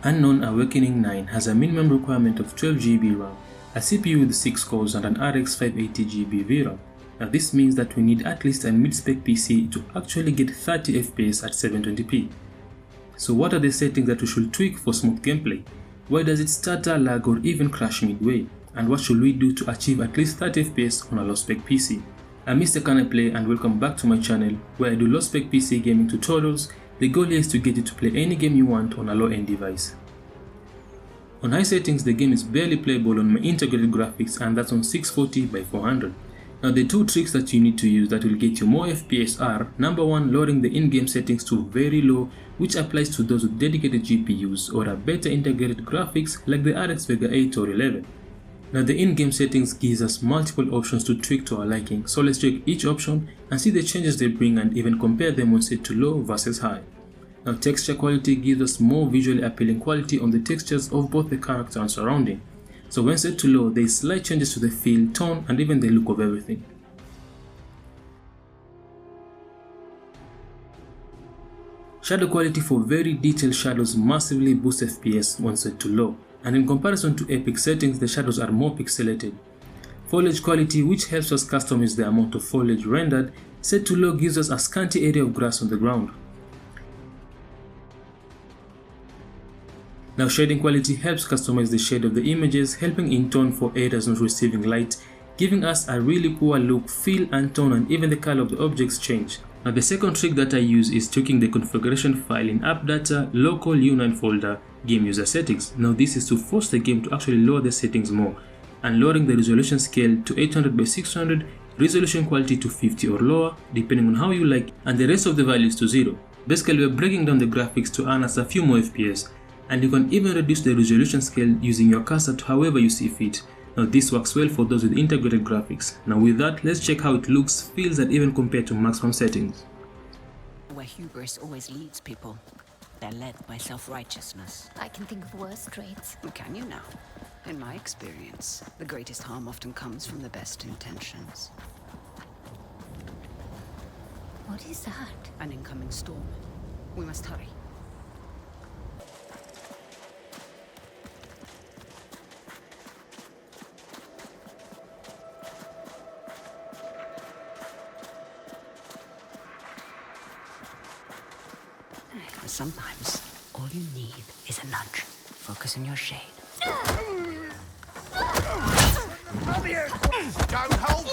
Unknown Awakening 9 has a minimum requirement of 12 GB RAM, a CPU with 6 cores and an RX 580 GB VRAM. Now this means that we need at least a mid-spec PC to actually get 30 FPS at 720p. So what are the settings that we should tweak for smooth gameplay? Why does it stutter, lag or even crash midway? And what should we do to achieve at least 30 FPS on a low-spec PC? I'm Mr.CanIplay and welcome back to my channel where I do low-spec PC gaming tutorials. The goal here is to get you to play any game you want on a low-end device. On high settings, the game is barely playable on my integrated graphics, and that's on 640x400. Now the two tricks that you need to use that will get you more FPS are: number one, lowering the in-game settings to very low, which applies to those with dedicated GPUs or a better integrated graphics like the RX Vega 8 or 11. Now the in-game settings gives us multiple options to tweak to our liking, so let's check each option and see the changes they bring and even compare them when set to low versus high. Now texture quality gives us more visually appealing quality on the textures of both the character and surrounding. So when set to low, there is slight changes to the feel, tone and even the look of everything. Shadow quality for very detailed shadows massively boosts FPS when set to low, and in comparison to epic settings, the shadows are more pixelated. Foliage quality, which helps us customize the amount of foliage rendered, set to low gives us a scanty area of grass on the ground. Now shading quality helps customize the shade of the images, helping in tone for areas not receiving light, giving us a really poor look, feel and tone, and even the color of the objects change. Now the second trick that I use is tweaking the configuration file in app data, local U9 folder, game user settings. Now this is to force the game to actually lower the settings more, and lowering the resolution scale to 800x600, resolution quality to 50 or lower depending on how you like, and the rest of the values to 0. Basically we're breaking down the graphics to earn us a few more FPS, and you can even reduce the resolution scale using your cursor to however you see fit. Now this works well for those with integrated graphics. Now with that, let's check how it looks, feels and even compared to maximum settings. Where hubris always leads people, they're led by self-righteousness. I can think of worse traits. Can you now? In my experience, the greatest harm often comes from the best intentions. What is that? An incoming storm. We must hurry. Sometimes, all you need is a nudge. Focus on your shade. Come here! Don't hold!